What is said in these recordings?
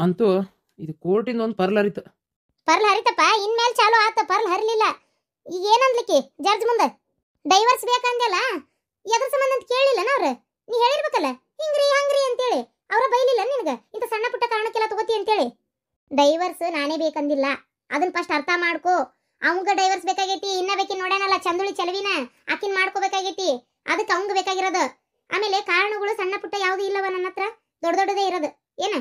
ಅಂತೂ ಇದು ಕೋರ್ಟಿಂದ ಒಂದು ಪರ್ಲ್ ಹರಿತು. ಪರ್ಲ್ ಹರಿತಪ್ಪ, ಇನ್ಮೇಲೆ ಚಾಲು ಆತ. ಪರ್ಲ್ ಹರಿಲಿಲ್ಲ. ಈಗ ಏನಂದ್ಲಿಕ್ಕೆ ಜಡ್ಜ್ ಮುಂದೆ ಡೈವರ್ಸ್ ಬೇಕಂದಲ್ಲ, ಎದ್ರ ಸಂಬಂಧ ಅಂತ ಕೇಳಿಲ್ಲ ಅವ್ರು. ನೀ ಹೇಳಿರ್ಬೇಕಲ್ಲ ಹಿಂಗ್ರಿ ಹಂಗ್ರಿ ಅಂತೇಳಿ. ಅವ್ರ ಬೈಲಿಲ್ಲ ನಿನಗ ಇಂಥ ಸಣ್ಣ ಪುಟ್ಟ ಕಾರಣಕ್ಕೆಲ್ಲ ತಗೋತಿ ಅಂತೇಳಿ. ಡೈವರ್ಸ್ ನಾನೇ ಬೇಕಂದಿಲ್ಲ, ಅದನ್ನ ಫಸ್ಟ್ ಅರ್ಥ ಮಾಡ್ಕೋ. ಅವಂಗ ಡೈವರ್ಸ್ ಬೇಕಾಗೈತಿ, ಇನ್ನ ಬೇಕಿ ನೋಡ್ಯಾನಲ್ಲ ಚಂದುಳಿ ಚೆಲವಿನ, ಆಕಿನ್ ಮಾಡ್ಕೋಬೇಕಾಗೈತಿ. ಅದಕ್ಕೆ ಅವಂಗ ಬೇಕಾಗಿರೋದು. ಆಮೇಲೆ ಕಾರಣಗಳು ಸಣ್ಣ ಪುಟ್ಟ ಯಾವ್ದು ಇಲ್ಲವ ನನ್ನ ಹತ್ರ, ದೊಡ್ಡ ದೊಡ್ಡದೇ ಇರೋದು. ಏನ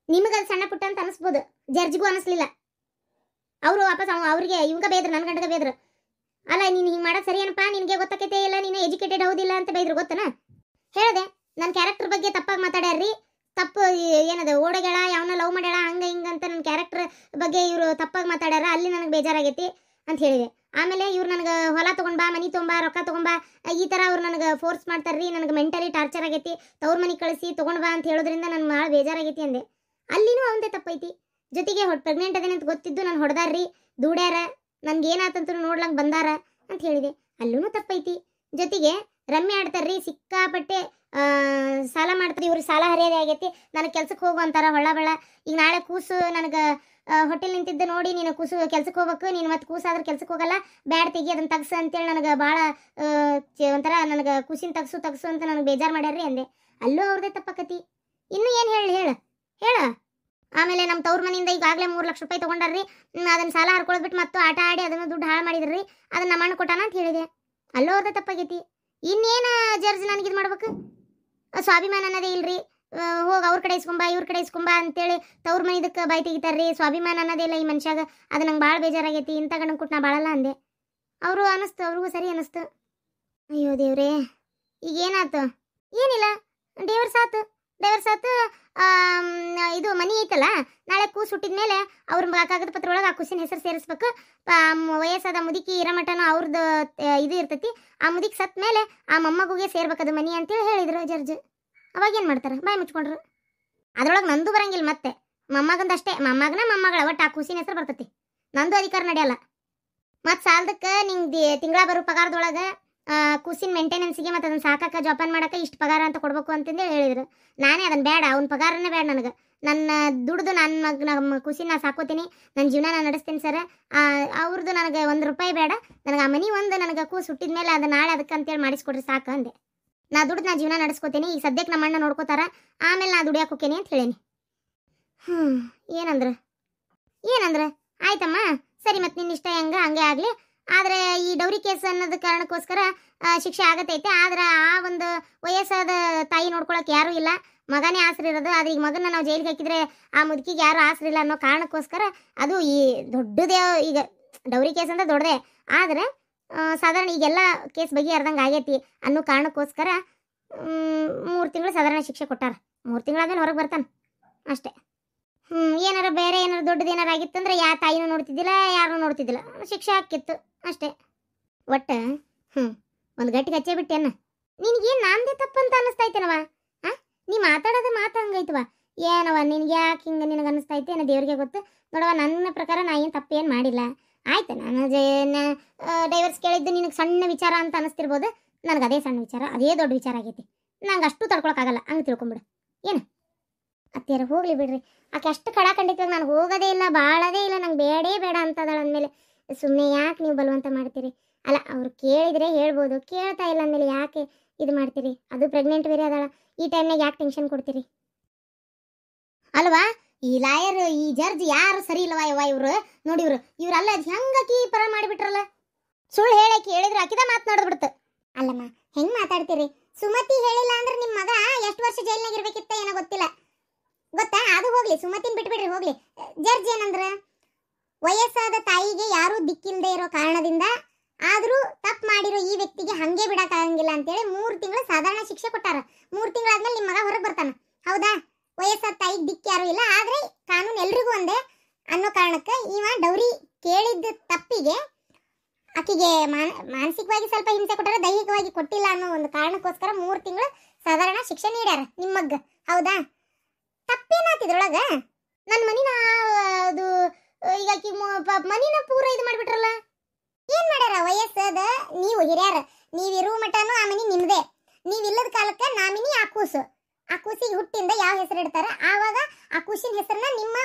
ನಿಮಗದು ಸಣ್ಣ ಪುಟ್ಟ ಅಂತ ಅನಿಸ್ಬೋದು, ಜಡ್ಜ್ಗೂ ಅನಿಸ್ಲಿಲ್ಲ. ಅವರು ವಾಪಸ್ ಅವ್ರಿಗೆ ಇವಂಗ ಬೇದ್ರು, ನನ್ನ ಗಂಡಗ ಬೇದ್ರು. ಅಲ್ಲ ನೀನು ಹಿಂಗೆ ಮಾಡೋದು ಸರಿ ಏನಪ್ಪ, ನಿನಗೆ ಗೊತ್ತಾಕೈತೆ ಇಲ್ಲ, ನೀನು ಎಜುಕೇಟೆಡ್ ಹೌದಿಲ್ಲ ಅಂತ ಬೈದ್ರು. ಗೊತ್ತನ ಹೇಳಿದೆ, ನನ್ನ ಕ್ಯಾರೆಕ್ಟರ್ ಬಗ್ಗೆ ತಪ್ಪಾಗಿ ಮಾತಾಡ್ಯಾರ್ರಿ. ತಪ್ಪು ಏನದು ಓಡಗಳ ಯಾವನ ಲವ್ ಮಾಡ್ಯಾಳ ಹಂಗ ಹಿಂಗ ಅಂತ ನನ್ನ ಕ್ಯಾರೆಕ್ಟರ್ ಬಗ್ಗೆ ಇವರು ತಪ್ಪಾಗಿ ಮಾತಾಡ್ಯಾರ, ಅಲ್ಲಿ ನನಗೆ ಬೇಜಾರಾಗೈತಿ ಅಂತ ಹೇಳಿದೆ. ಆಮೇಲೆ ಇವ್ರು ನನಗೆ ಹೊಲ ತೊಗೊಂಡ್ಬಾ, ಮನಿ ತೊಗೊಂಬಾ, ರೊಕ್ಕ ತೊಗೊಂಬಾ, ಈ ಥರ ಅವ್ರು ನನಗೆ ಫೋರ್ಸ್ ಮಾಡ್ತಾರ್ರಿ. ನನಗೆ ಮೆಂಟಲಿ ಟಾರ್ಚರ್ ಆಗೈತಿ, ತವ್ರ ಮನೆ ಕಳಿಸಿ ತೊಗೊಂಡ್ಬಾ ಅಂತ ಹೇಳೋದ್ರಿಂದ ನನಗೆ ಭಾಳ ಬೇಜಾರಾಗೈತಿ ಅಂದೆ. ಅಲ್ಲಿನೂ ಅವಂದೇ ತಪ್ಪೈತಿ. ಜೊತೆಗೆ ಪ್ರೆಗ್ನೆಂಟ್ ಅದೇನೆ ಅಂತ ಗೊತ್ತಿದ್ದು ನಾನು ಹೊಡೆದಾರ್ರಿ, ದುಡ್ಯಾರ, ನನ್ಗೆ ಏನಾತಂತ ನೋಡ್ಲಂಗೆ ಬಂದಾರ ಅಂತ ಹೇಳಿದೆ. ಅಲ್ಲೂ ತಪ್ಪೈತಿ. ಜೊತೆಗೆ ರಮ್ಮೆ ಆಡ್ತಾರ್ರಿ, ಸಿಕ್ಕಾಪಟ್ಟೆ ಸಾಲ ಮಾಡ್ತಾರೆ. ಇವ್ರಿಗೆ ಸಾಲ ಹರಿಯೋದೇ ಆಗೈತಿ. ನನಗೆ ಕೆಲ್ಸಕ್ಕೆ ಹೋಗು ಅಂತಾರ ಹೊಳ್ಳ ಬಳ್ಳ. ಈಗ ನಾಳೆ ಕೂಸು ನನಗೆ ಹೋಟೆಲ್ ನಿಂತಿದ್ದೆ ನೋಡಿ, ನೀನು ಕೂಸು ಕೆಲ್ಸಕ್ಕೆ ಹೋಗ್ಬೇಕು, ನೀನು ಮತ್ತೆ ಕೂಸಾದ್ರೆ ಕೆಲ್ಸಕ್ಕೆ ಹೋಗಲ್ಲ, ಬ್ಯಾಡ್ ತೆಗಿ ಅದನ್ನು ತಗ್ಸು ಅಂತೇಳಿ ನನಗೆ ಭಾಳ ಒಂಥರ ನನಗೆ ಕೂಸಿನ ತಗ್ಸು ಅಂತ ನನಗೆ ಬೇಜಾರು ಮಾಡ್ಯಾರ್ರಿ ಅಂದೆ. ಅಲ್ಲೂ ಅವ್ರದ್ದೇ ತಪ್ಪಕತಿ. ಇನ್ನೂ ಏನು ಹೇಳ. ಆಮೇಲೆ ನಮ್ಮ ತವ್ರ ಮನೆಯಿಂದ ಈಗಾಗಲೇ 3 ಲಕ್ಷ ರೂಪಾಯಿ ತೊಗೊಂಡಾರ್ರಿ. ಅದನ್ನು ಸಾಲ ಹರ್ಕೊಳ್ಬಿಟ್ಟು ಮತ್ತು ಆಟ ಆಡಿ ಅದನ್ನು ದುಡ್ಡು ಹಾಳು ಮಾಡಿದ್ರಿ. ಅದನ್ನು ನಮ್ಮ ಅಣ್ಣ ಕೊಟ್ಟಾನ ಅಂತ ಹೇಳಿದೆ. ಅಲ್ಲೂ ಅವ್ರದ್ದೇ ತಪ್ಪಾಗೈತಿ. ಇನ್ನೇನು ಜಡ್ಜ್ ನನಗಿದು ಮಾಡ್ಬೇಕು? ಸ್ವಾಭಿಮಾನ ಅನ್ನೋದೇ ಇಲ್ರಿ. ಹೋಗಿ ಅವ್ರ ಕಡೆ ಇಸ್ಕೊಂಬ ಇವ್ರ ಕಡೆ ಇಸ್ಕೊಂಬ ಅಂತೇಳಿ ತವ್ರ ಮನೆದಕ್ಕೆ ಬಾಯಿ ತೆಗಿತಾರ್ರಿ. ಸ್ವಾಭಿಮಾನ ಅನ್ನೋದೇ ಇಲ್ಲ ಈ ಮನುಷ್ಯಾಗ. ಅದು ನಂಗೆ ಭಾಳ ಬೇಜಾರಾಗೈತಿ. ಇಂಥ ಗಂಡನ ಕೊಟ್ಟು ನಾ ಭಾಳಲ್ಲ ಅಂದೆ. ಅವ್ರಿಗೂ ಸರಿ ಅನ್ನಿಸ್ತು. ಅಯ್ಯೋ ದೇವ್ರೇ, ಈಗ ಏನಾಯ್ತು? ಏನಿಲ್ಲ, ಡೈವರ್ಸ್ ಆತು. ಇದು ಮನಿ ಐತಲ್ಲ, ನಾಳೆ ಕೂಸು ಹುಟ್ಟಿದ ಮೇಲೆ ಅವ್ರ ಕಾಗದ ಪತ್ರ ಒಳಗೆ ಆ ಕೂಸಿನ ಹೆಸರು ಸೇರಿಸ್ಬೇಕು. ವಯಸ್ಸಾದ ಮುದುಕಿ ಇರಮಟನೂ ಅವ್ರದ್ದು ಇದು ಇರ್ತೈತಿ. ಆ ಮುದುಕಿ ಸತ್ ಮೇಲೆ ಆ ಮೊಮ್ಮಗುಗೆ ಸೇರ್ಬೇಕದು ಮನಿ ಅಂತೇಳಿ ಹೇಳಿದ್ರು ಜಡ್ಜ್. ಅವಾಗ ಏನು ಮಾಡ್ತಾರೆ? ಬಾಯಿ ಮುಚ್ಕೊಂಡ್ರು. ಅದ್ರೊಳಗೆ ನಂದು ಬರಂಗಿಲ್ಲ. ಮತ್ತೆ ಮೊಮ್ಮಗಂದಷ್ಟೇ, ಮೊಮ್ಮಗಳ ಒಟ್ಟು ಆ ಕೂಸಿನ ಹೆಸರು ಬರ್ತೈತಿ. ನಂದು ಅಧಿಕಾರ ನಡೆಯಲ್ಲ. ಮತ್ತು ಸಾಲದಕ್ಕೆ ನಿಂಗೆ ತಿಂಗಳ ಬರೋ ಪಗಾರದೊಳಗೆ ಕೂಸಿನ ಮೇಂಟೆನೆನ್ಸಿಗೆ ಮತ್ತು ಅದನ್ನು ಸಾಕಾಕ ಜೋಪಾನ ಮಾಡೋಕೆ ಇಷ್ಟು ಪಗಾರ ಅಂತ ಕೊಡ್ಬೇಕು ಅಂತಂದೇಳಿ ಹೇಳಿದ್ರು. ನಾನೇ ಅದನ್ನು ಬೇಡ, ಅವ್ನ ಪಗಾರನೇ ಬೇಡ ನನಗೆ. ನನ್ನ ದುಡ್ದು ನಮ್ಮ ಕೂಸಿನ ನಾ ಸಾಕೋತೀನಿ, ನನ್ನ ಜೀವನ ನಾನು ನಡೆಸ್ತೀನಿ ಸರ್. ಅವ್ರದ್ದು ನನಗೆ 1 ರೂಪಾಯಿ ಬೇಡ. ನನಗೆ ಆ ಮನಿ ಒಂದು ನನಗೆ ಕೂಸು ಹುಟ್ಟಿದ ಮೇಲೆ ಅದು ನಾಳೆ ಅದಕ್ಕೆ ಅಂತೇಳಿ ಮಾಡಿಸ್ಕೊಡ್ರಿ ಸಾಕು ಅಂದೆ. ನಾ ದುಡ್ದು ನಾ ಜೀವನ ನಡೆಸ್ಕೋತೀನಿ. ಈಗ ಸದ್ಯಕ್ಕೆ ನಮ್ಮ ಅಣ್ಣ ನೋಡ್ಕೋತಾರ, ಆಮೇಲೆ ನಾ ದುಡಿಯಾಕೆ ಹೋಗ್ತೀನಿ ಅಂತ ಹೇಳೀನಿ. ಏನಂದ್ರೆ ಆಯ್ತಮ್ಮ ಸರಿ, ಮತ್ತು ನಿನ್ನ ಇಷ್ಟ ಹಂಗೆ ಆಗಲಿ. ಆದರೆ ಈ ಡೌರಿ ಕೇಸ್ ಅನ್ನೋದು ಕಾರಣಕ್ಕೋಸ್ಕರ ಶಿಕ್ಷೆ ಆಗತೈತೆ. ಆದ್ರೆ ಆ ಒಂದು ವಯಸ್ಸಾದ ತಾಯಿ ನೋಡ್ಕೊಳಕ್ಕೆ ಯಾರೂ ಇಲ್ಲ, ಮಗನೇ ಆಸರೆ ಇರೋದು. ಆದರೆ ಈಗ ಮಗನ ನಾವು ಜೈಲಿಗೆ ಹಾಕಿದ್ರೆ ಆ ಮುದುಕಿಗೆ ಯಾರೂ ಆಸರೆ ಇಲ್ಲ ಅನ್ನೋ ಕಾರಣಕ್ಕೋಸ್ಕರ ಅದು ಈ ದೊಡ್ಡದೇ. ಈಗ ಡೌರಿ ಕೇಸ್ ಅಂತ ದೊಡ್ಡದೇ, ಆದರೆ ಸಾಧಾರಣ ಈಗೆಲ್ಲ ಕೇಸ್ ಬಗೆಹರ್ದಂಗೆ ಆಗೈತಿ ಅನ್ನೋ ಕಾರಣಕ್ಕೋಸ್ಕರ 3 ತಿಂಗಳು ಸಾಧಾರಣ ಶಿಕ್ಷೆ ಕೊಟ್ಟಾರ. 3 ತಿಂಗಳಾದ್ಮೇಲೆ ಹೊರಗೆ ಬರ್ತಾನೆ ಅಷ್ಟೇ. ಬೇರೆ ಏನಾರು ದೊಡ್ಡದು ಏನಾರು ಆಗಿತ್ತಂದ್ರೆ ಯಾ ತಾಯಿನೂ ನೋಡ್ತಿದ್ದಿಲ್ಲ, ಯಾರೂ ನೋಡ್ತಿದ್ದಿಲ್ಲ, ಶಿಕ್ಷೆ ಹಾಕಿತ್ತು ಅಷ್ಟೇ. ಒಟ್ಟು ಒಂದು ಗಟ್ಟಿಗೆ ಹಚ್ಚೇ ಬಿಟ್ಟೇನ. ನಿನಗೇನು ನಾಂದೇ ತಪ್ಪಂತ ಅನ್ನಿಸ್ತೈತೇನವ? ನೀ ಮಾತಾಡೋದು ಹಂಗೈತವ. ಏನವ ನಿನಗೆ ಯಾಕೆ ಹಿಂಗೆ ನಿನಗೆ ಅನ್ನಿಸ್ತೈತೆ ಏನೋ ದೇವ್ರಿಗೆ ಗೊತ್ತು. ನೋಡವ, ನನ್ನ ಪ್ರಕಾರ ನಾ ಏನು ತಪ್ಪೇನು ಮಾಡಿಲ್ಲ. ಆಯ್ತು, ನಾನು ಡೈವರ್ಸ್ ಕೇಳಿದ್ದು ನಿನಗೆ ಸಣ್ಣ ವಿಚಾರ ಅಂತ ಅನ್ನಿಸ್ತಿರ್ಬೋದು. ನನಗೆ ಅದೇ ಸಣ್ಣ ವಿಚಾರ, ಅದೇ ದೊಡ್ಡ ವಿಚಾರ ಆಗೈತಿ. ನಂಗೆ ಅಷ್ಟು ತಡ್ಕೊಳಕ್ಕಾಗಲ್ಲ, ಹಂಗೆ ತಿಳ್ಕೊಂಬಿಡು. ಏನು ಅತ್ತಿಯಾರ ಹೋಗ್ಲಿ ಬಿಡ್ರಿ. ಆಕೆ ಅಷ್ಟು ಖಂಡಿತವಾಗಿ ನಾನು ಹೋಗೋದೇ ಇಲ್ಲ, ಬಾಳೋದೇ ಇಲ್ಲ, ನಂಗೆ ಬೇಡ ಅಂತದಾಳ ಅಂದಮೇಲೆ ಸುಮ್ಮನೆ ಯಾಕೆ ನೀವು ಬಲವಂತ ಮಾಡ್ತೀರಿ? ಅಲ್ಲ, ಅವ್ರು ಕೇಳಿದರೆ ಹೇಳ್ಬೋದು, ಕೇಳ್ತಾ ಇಲ್ಲ ಅಂದಮೇಲೆ ಯಾಕೆ ಇದು ಮಾಡ್ತೀರಿ? ಅದು ಪ್ರೆಗ್ನೆಂಟ್ ಬೇರೆ ಅದಾಳ, ಈ ಟೈಮ್ನಾಗ ಯಾಕೆ ಟೆನ್ಷನ್ ಕೊಡ್ತೀರಿ ಅಲ್ವಾ? ಈ ಲಾಯರ್, ಈ ಜಡ್ಜ್ ಯಾರು ಸರಿ ಇಲ್ಲವಾ ಯವ್ವ ಇವರು. ನೋಡಿ ಇವ್ರಲ್ಲ ಹೆಂಗಾಕಿ ಪರ ಮಾಡಿಬಿಟ್ರಲ್ಲ. ಸುಳ್ಳು ಹೇಳಕ್ಕೆ ಹೇಳಿದ್ರೆ ಆಕಿದ ಮಾತನಾಡ್ಬಿಡ್ತು. ಅಲ್ಲಮ್ಮ, ಹೆಂಗೆ ಮಾತಾಡ್ತೀರಿ? ಸುಮತಿ ಹೇಳಿಲ್ಲ ಅಂದ್ರೆ ನಿಮ್ಮ ಮಗ ಎಷ್ಟು ವರ್ಷ ಜೈಲ್ನಾಗ ಇರ್ಬೇಕಿತ್ತ ಏನೋ ಗೊತ್ತಿಲ್ಲ, ಗೊತ್ತಾ? ಅದು ಹೋಗ್ಲಿ, ಸುಮತಿನ ಬಿಟ್ಬಿಡ್ರಿ ಹೋಗ್ಲಿ. ಜಡ್ಜ್ ಏನಂದ್ರ, ವಯಸ್ಸಾದ ತಾಯಿಗೆ ಯಾರೂ ದಿಕ್ಕಿಲ್ಲದೆ ಇರೋ ಕಾರಣದಿಂದ ಆದರೂ ತಪ್ಪು ಮಾಡಿರೋ ಈ ವ್ಯಕ್ತಿಗೆ ಹಂಗೆ ಬಿಡಕ್ಕಾಗಂಗಿಲ್ಲ ಅಂತೇಳಿ 3 ತಿಂಗಳು ಸಾಧಾರಣ ಶಿಕ್ಷೆ ಕೊಟ್ಟಾರ. 3 ತಿಂಗಳಾದ್ಮೇಲೆ ನಿಮ್ಮ ಮಗ ಹೊರಗೆ ಬರ್ತಾನ. ಹೌದಾ? ವಯಸ್ಸಾದ ತಾಯಿಗೆ ದಿಕ್ಕು ಯಾರೂ ಇಲ್ಲ, ಆದರೆ ಕಾನೂನು ಎಲ್ರಿಗೂ ಒಂದೇ ಅನ್ನೋ ಕಾರಣಕ್ಕೆ ಇವ ಡೌರಿ ಕೇಳಿದ್ದ ತಪ್ಪಿಗೆ ಆಕಿಗೆ ಮಾನಸಿಕವಾಗಿ ಸ್ವಲ್ಪ ಹಿಂಸೆ ಕೊಟ್ಟಾರ, ದೈಹಿಕವಾಗಿ ಕೊಟ್ಟಿಲ್ಲ ಅನ್ನೋ ಒಂದು ಕಾರಣಕ್ಕೋಸ್ಕರ 3 ತಿಂಗಳು ಸಾಧಾರಣ ಶಿಕ್ಷೆ ನೀಡ್ಯಾರ ನಿಮ್ಮ ಮಗ್ಗ. ಹೌದಾ? ತಪ್ಪೇನಾತಿದ್ರೊಳಗ? ನನ್ನ ಮನಿನ ಅದು ಈಗ ಆಕಿ ಮನಿನ ಪೂರ ಇದು ಮಾಡಿಬಿಟ್ರಲ್ಲ. ಏನು ಮಾಡ್ಯಾರ? ವಯಸ್ಸದ ನೀವು ಹಿರಿಯರ, ನೀವಿರುವ ಮಟನೂ ಆ ಮನಿ ನಿಮ್ಮದೇ. ನೀವಿಲ್ಲದ ಕಾಲಕ್ಕೆ ನಾಮಿನಿ ಆ ಕೂಸಿಗೆ ಹುಟ್ಟಿಂದ ಯಾವ ಹೆಸರು ಇಡ್ತಾರ ಆವಾಗ ಆ ಕೂಸಿನ ಖುಷಿನ ಹೆಸರನ್ನ ನಿಮ್ಮ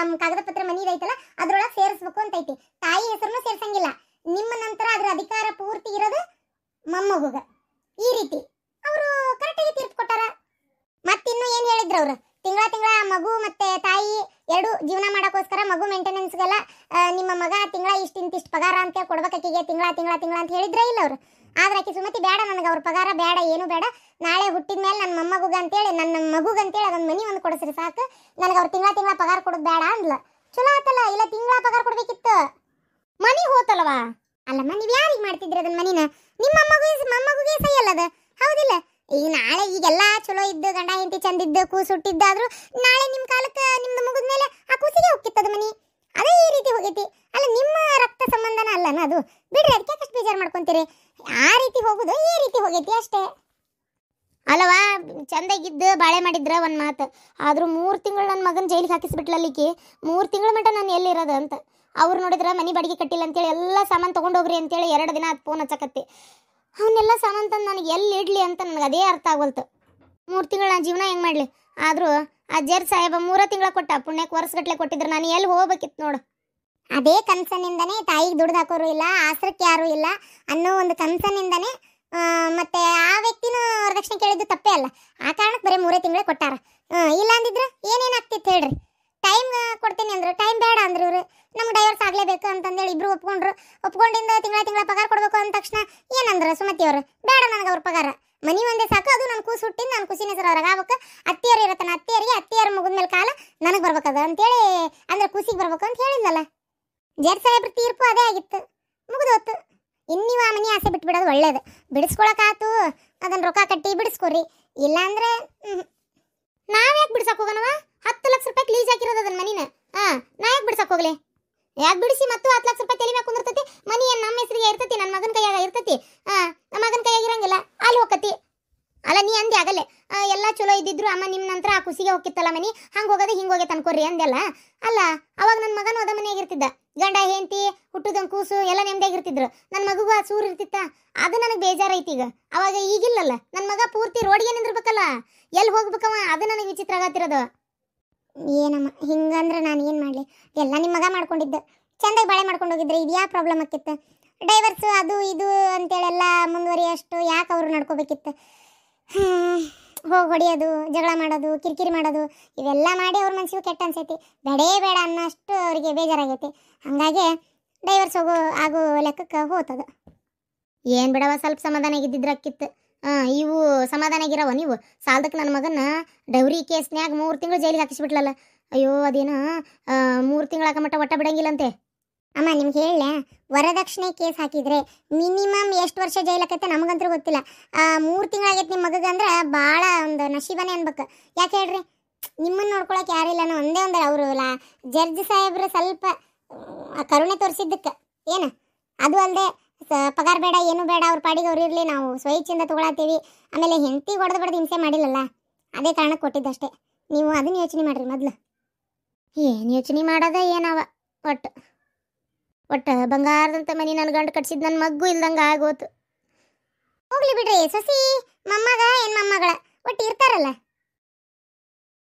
ಒಂದು ಕಾಗದ ಪತ್ರ ಮನಿ ಐತಲ್ಲ ಅದ್ರೊಳಗೆ ಸೇರಿಸ್ಬೇಕು ಅಂತ ಐತಿ. ತಾಯಿ ಹೆಸರನ್ನು ಸೇರ್ಸಂಗಿಲ್ಲ. ನಿಮ್ಮ ನಂತರ ಅದ್ರ ಅಧಿಕಾರ ಪೂರ್ತಿ ಇರೋದು ಮೊಮ್ಮಗುಗ. ಈ ರೀತಿ ಅವರು ಕರೆಕ್ಟಾಗಿ ತೀರ್ಪು ಕೊಟ್ಟಾರ. ಮತ್ತಿನ್ನು ಏನ್ ಹೇಳಿದ್ರು ಅವ್ರು, ತಿಂಗಳ ಮಗು ಮತ್ತೆ ತಾಯಿ ಎರಡು ಜೀವನ ಮಾಡೋಕ್ಕೋಸ್ಕರ ಮಗು ಮೇಂಟೆನೆನ್ಸ್ಗೆಲ್ಲ ನಿಮ್ಮ ಮಗ ತಿಂಗಳ ಇಷ್ಟಿಂತಿಷ್ಟು ಪಗಾರ ಅಂತ ಕೊಡ್ಬೇಕಾಕಿಗೆ ತಿಂಗಳ ಅಂತ ಹೇಳಿದ್ರೆ ಇಲ್ಲ ಅವ್ರು. ಆದ್ರೆ ಆಕಿ ಸುಮತಿ ಬೇಡ, ನನಗೆ ಅವ್ರ ಪಗಾರ ಬೇಡ, ಏನು ಬೇಡ, ನಾಳೆ ಹುಟ್ಟಿದ ಮೇಲೆ ನನ್ನ ಮೊಮ್ಮಗುಗ ಅಂತೇಳಿ ನನ್ನ ಮಗುಗಂತೇಳಿ ಅದೊಂದು ಮನಿ ಒಂದು ಕೊಡಿಸ್ರಿ ಸಾಕು, ನನಗೆ ಅವ್ರು ತಿಂಗಳ ಪಗಾರ ಕೊಡೋದು ಬೇಡ ಅಂದ್ಲ. ಚಲೋ ಆತಲ್ಲ, ಇಲ್ಲ ತಿಂಗಳ ಪಗಾರ ಕೊಡ್ಬೇಕಿತ್ತು, ಮನಿ ಹೋತಲ್ವಾ. ಅಲ್ಲಮ್ಮ ನೀವು ಯಾರಿಗೆ ಮಾಡ್ತಿದ್ರಿ ಅದನ್ನ ಮನಿನ? ನಿಮ್ಮ ಮೊಮ್ಮಗುಗೆ ಸೈ ಅಲ್ಲದ, ಹೌದಿಲ್ಲ? ಈಗ ನಾಳೆ ಈಗೆಲ್ಲ ಚಲೋ ಇದ್ದು ಗಂಡ ಹೆಂಡತಿ ಚಂದಿದ್ದು ಕೂಸು ಹುಟ್ಟಿದ್ದಾದ್ರೂ ನಾಳೆ ನಿಮ್ಮ ಕಾಲಕ್ಕೆ ನಿಮ್ದು ಮುಗಿದ ಮೇಲೆ ಆ ಕೂಸಿಗೆ ಹೋಗ್ತಿತ್ತದ ಮನಿ. ಅದೇ ಈ ರೀತಿ ಹೋಗೈತಿ ಅಲ್ಲ, ನಿಮ್ಮ ರಕ್ತ ಸಂಬಂಧನ ಅಲ್ಲನ ಅದು. ಬಿಡ್ರಿ, ಅದಕ್ಕೆ ಕಷ್ಟ ಬೇಜಾರು ಮಾಡ್ಕೊಂತೀರಿ. ಆ ರೀತಿ ಹೋಗುದು ಈ ರೀತಿ ಹೋಗೈತಿ ಅಷ್ಟೇ ಅಲ್ಲವಾ. ಚಂದಾಗಿದ್ದು ಬಾಳೆ ಮಾಡಿದ್ರ ಒಂದು ಮಾತು, ಆದ್ರೂ 3 ತಿಂಗಳು ನನ್ನ ಮಗನ ಜೈಲಿಗೆ ಹಾಕಿಸ್ಬಿಟ್ಲಲ್ಲಿಕ್ಕಿ. 3 ತಿಂಗಳ ಮಟ್ಟ ನಾನು ಎಲ್ಲಿರೋದು ಅಂತ. ಅವ್ರು ನೋಡಿದ್ರೆ ಮನೆ ಬಾಡಿಗೆ ಕಟ್ಟಿಲ್ಲ ಅಂತೇಳಿ ಎಲ್ಲ ಸಾಮಾನು ತೊಗೊಂಡೋಗ್ರಿ ಅಂತೇಳಿ 2 ದಿನ ಅದು ಫೋನ್ ಹಚ್ಚಕತ್ತಿ. ಅವನ್ನೆಲ್ಲ ಸಾಮಾನು ತಂದು ನನಗೆ ಎಲ್ಲಿ ಇಡ್ಲಿ ಅಂತ ನನಗೆ ಅದೇ ಅರ್ಥ ಆಗೋಲ್ತು. 3 ತಿಂಗಳು ನಾನು ಜೀವನ ಹೆಂಗೆ ಮಾಡಲಿ? ಆದರೂ ಆ ಜರ್ ಸಾಹೇಬ 3 ತಿಂಗಳ ಕೊಟ್ಟ, ಪುಣ್ಯಕ್ಕೆ ವರ್ಷಗಟ್ಲೆ ಕೊಟ್ಟಿದ್ರೆ ನಾನು ಎಲ್ಲಿ ಹೋಗ್ಬೇಕಿತ್ತು ನೋಡು. ಅದೇ ಕನಸನಿಂದನೇ ತಾಯಿಗೆ ದುಡ್ದು ಹಾಕೋರು ಇಲ್ಲ, ಆಸರಕ್ಕೆ ಯಾರೂ ಇಲ್ಲ ಅನ್ನೋ ಒಂದು ಕನಸನಿಂದನೇ ಮತ್ತೆ ಆ ವ್ಯಕ್ತಿನೂ ವರದಕ್ಷಿಣೆ ಕೇಳಿದ್ದು ತಪ್ಪೇ ಅಲ್ಲ. ಆ ಕಾರಣಕ್ಕೆ ಬರೀ 3 ತಿಂಗಳೇ ಕೊಟ್ಟಾರ. ಇಲ್ಲ ಅಂದಿದ್ರೆ ಏನೇನಾಗ್ತಿತ್ತು ಹೇಳ್ರಿ? ಟೈಮ್ ಕೊಡ್ತೀನಿ ಅಂದ್ರು, ಟೈಮ್ ಬೇಡ ಅಂದ್ರು ಇವರು. ನಮ್ಗೆ ಡೈವರ್ಸ್ ಆಗಲೇಬೇಕು ಅಂತಂದೇಳಿ ಇಬ್ರು ಒಪ್ಕೊಂಡಿಂದ ತಿಂಗಳ ಪಗಾರ ಕೊಡಬೇಕು ಅಂದ ತಕ್ಷಣ ಏನಂದ್ರು ಸುಮತಿ ಅವರು? ಬೇಡ, ನನಗೆ ಅವ್ರ ಪಗಾರ ಮನಿ ಒಂದೇ ಸಾಕು, ಅದು ನನ್ನ ಕೂಸು ಹುಟ್ಟಿಂದ ನನ್ನ ಕೂಸಿನ ಹೆಸರು ಅವ್ರಾಗ ಆಗ್ಬೇಕು, ಅತ್ತಿಯರು ಇರತ್ತಾನ, ಅತ್ತಿಯರು ಮುಗಿದ್ಮೇಲೆ ಕಾಲ ನನಗೆ ಬರ್ಬೇಕದ ಅಂತೇಳಿ, ಅಂದ್ರೆ ಕೂಸಿಗೆ ಬರ್ಬೇಕು ಅಂತ ಹೇಳಿದ್ನಲ್ಲ. ಜರ್ ಸಾಹೇಬ್ರ ತೀರ್ಪು ಅದೇ ಆಗಿತ್ತು, ಮುಗಿದೋತ್ತು. ಇನ್ನೀವು ಆ ಮನಿ ಆಸೆ ಬಿಟ್ಬಿಡೋದು ಒಳ್ಳೇದು. ಬಿಡಿಸ್ಕೊಳಕಾತು, ಅದನ್ನ ರೊಕ್ಕ ಕಟ್ಟಿ ಬಿಡಿಸ್ಕೊರಿ. ಇಲ್ಲಾಂದ್ರೆ ನಾವ್ಯಾಕೆ ಬಿಡ್ಸಕ್ ಹೋಗೋಣವ? 10 ಲಕ್ಷ ರೂಪಾಯಿ ಲೀಸ್ ಹಾಕಿರೋದು ಅದನ್ನ ಮನಿನ. ನಾ ಯಾಕೆ ಬಿಡ್ಸಕ್ ಹೋಗ್ಲಿ? ಯಾಕೆ ಬಿಡಿಸಿ ಮತ್ತು 10 ಲಕ್ಷ ರೂಪಾಯಿ ತಲೆ ಮ್ಯಾಗ ಕುಂದಿರ್ತೈತಿ? ಮನಿ ಏನು ನಮ್ಮ ಹೆಸರಿಗೆ ಇರ್ತೈತಿ? ನನ್ನ ಮಗನ ಕೈಯಾಗ ಇರ್ತೈತಿ? ನಮ್ಮ ಮಗನ ಕೈಯಾಗ ಇರಂಗಿಲ್ಲ, ಅಲ್ಲಿ ಹೋಗತಿ. ಅಲ್ಲ ನೀ ಅಂದೆ ಆಗಲ್ಲೇ ಎಲ್ಲ ಚಲೋ ಇದ್ದಿದ್ರು ಅಮ್ಮ ನಿಮ್ಮ ನಂತರ ಆ ಕುಸಿಗೆ ಹೋಗಿತ್ತಲ್ಲ ಮನಿ, ಹಂಗೆ ಹೋಗೋದು ಹಿಂಗೆ ಹೋಗಿ ಅನ್ಕೋರಿ ಅಂದೆಲ್ಲ. ಅಲ್ಲ ಅವಾಗ ನನ್ನ ಮಗನೂ ಅದ ಮನೆಯಾಗಿರ್ತಿದ್ದ, ಗಂಡ ಹೆಂಡತಿ ಹುಟ್ಟುದಂಗೆ ಕೂಸು ಎಲ್ಲ ನೆಮ್ಮದಿಯಾಗಿರ್ತಿದ್ರು. ನನ್ನ ಮಗುಗೂ ಆ ಸೂರು ಇರ್ತಿತ್ತ. ಅದು ನನಗೆ ಬೇಜಾರೈತಿ ಈಗ. ಅವಾಗ ಈಗಿಲ್ಲಲ್ಲ, ನನ್ನ ಮಗ ಪೂರ್ತಿ ರೋಡಿಗೆ ನಿಂದಿರ್ಬೇಕಲ್ಲ, ಎಲ್ಲಿ ಹೋಗ್ಬೇಕವ? ಅದು ನನಗೆ ವಿಚಿತ್ರ ಆಗತ್ತಿರೋದು. ಏನಮ್ಮ ಹಿಂಗಂದ್ರೆ ನಾನು ಏನು ಮಾಡಲಿ? ಎಲ್ಲ ನಿಮ್ಮ ಮಗ ಮಾಡ್ಕೊಂಡಿದ್ದೆ, ಚೆಂದಾಗಿ ಬಾಳೆ ಮಾಡ್ಕೊಂಡು ಹೋಗಿದ್ರೆ ಇದು ಯಾವ ಪ್ರಾಬ್ಲಮ್ ಆಕಿತ್ತು? ಡೈವರ್ಸ್ ಅದು ಇದು ಅಂತೇಳೆಲ್ಲ ಮುಂದುವರಿಯಷ್ಟು ಯಾಕೆ ಅವರು ನಡ್ಕೋಬೇಕಿತ್ತು? ಹೋಗಿ ಹೊಡಿಯೋದು, ಜಗಳ ಮಾಡೋದು, ಕಿರಿಕಿರಿ ಮಾಡೋದು, ಇವೆಲ್ಲ ಮಾಡಿ ಅವ್ರ ಮನಸ್ಸಿಗೆ ಕೆಟ್ಟ ಅನ್ಸೈತಿ. ಬೇಡ ಅನ್ನೋಷ್ಟು ಅವರಿಗೆ ಬೇಜಾರಾಗೈತಿ. ಹಾಗಾಗಿ ಡೈವರ್ಸ್ ಆಗೋ ಲೆಕ್ಕಕ್ಕೆ ಹೋತದ. ಏನು ಬಿಡವ, ಸ್ವಲ್ಪ ಸಮಾಧಾನ ಆಗಿದ್ದಿದ್ರೆ ಅಕ್ಕಿತ್ತು. ಇವು ಸಮಾಧಾನ ಆಗಿರವ ನೀವು? ಸಾಲದಕ್ಕೆ ನನ್ನ ಮಗನ ಡೌರಿ ಕೇಸ್ನ್ಯಾಗ 3 ತಿಂಗಳು ಜೈಲಿಗೆ ಹಾಕಿಸ್ಬಿಟ್ಲಲ್ಲ. ಅಯ್ಯೋ ಅದೇನು 3 ತಿಂಗಳ ಮಟ್ಟ ಒಟ್ಟ ಬಿಡಂಗಿಲ್ಲಂತೆ. ಅಮ್ಮ ನಿಮ್ಗೆ ಹೇಳ, ವರದಕ್ಷಿಣೆ ಕೇಸ್ ಹಾಕಿದ್ರೆ ಮಿನಿಮಮ್ ಎಷ್ಟು ವರ್ಷ ಜೈಲಾಕೈತೆ ನಮಗಂತೂ ಗೊತ್ತಿಲ್ಲ. 3 ತಿಂಗಳಾಗೈತೆ ನಿಮ್ಮ ಮಗಗೆ ಅಂದ್ರೆ ಭಾಳ ಒಂದು ನಶೀಬನೇ ಅನ್ಬೇಕು. ಯಾಕೆ ಹೇಳ್ರಿ? ನಿಮ್ಮನ್ನು ನೋಡ್ಕೊಳಕ್ಕೆ ಯಾರಿಲ್ಲನೋ ಒಂದೇ ಅವರು ಜಡ್ಜ್ ಸಾಹೇಬ್ರು ಸ್ವಲ್ಪ ಕರುಣೆ ತೋರಿಸಿದ್ದಕ್ಕೆ ಏನು, ಅದು ಅಲ್ಲದೆ ಪಗಾರ ಬೇಡ ಏನು ಬೇಡ, ಅವ್ರ ಪಾಡಿಗೆ ಅವ್ರು ಇರಲಿ, ನಾವು ಸ್ವಇಚ್ಛೆಯಿಂದ ತೊಗೊಳತ್ತೀವಿ, ಆಮೇಲೆ ಹೆಂಡತಿ ಹೊಡೆದು ಹಿಂಸೆ ಮಾಡಿಲ್ಲಲ್ಲ, ಅದೇ ಕಾರಣಕ್ಕೆ ಕೊಟ್ಟಿದ್ದಷ್ಟೇ. ನೀವು ಅದನ್ನ ಯೋಚನೆ ಮಾಡಿರಿ ಮೊದಲು. ಏನು ಯೋಚನೆ ಮಾಡೋದ ಏನವ? ಒಟ್ಟು ಬಂಗಾರದಂತ ಮನಿ ನನ್ನ ಗಂಡು ಕಟ್ಸಿದ್ ನನ್ನ ಮಗ್ಗು ಇಲ್ದಂಗೆ ಆಗೋತು. ಹೋಗ್ಲಿ ಬಿಡ್ರಿ, ಸೊಸಿ ಮೊಮ್ಮಗ ಏನು ಮೊಮ್ಮಗಳ ಒಟ್ಟು ಇರ್ತಾರಲ್ಲ.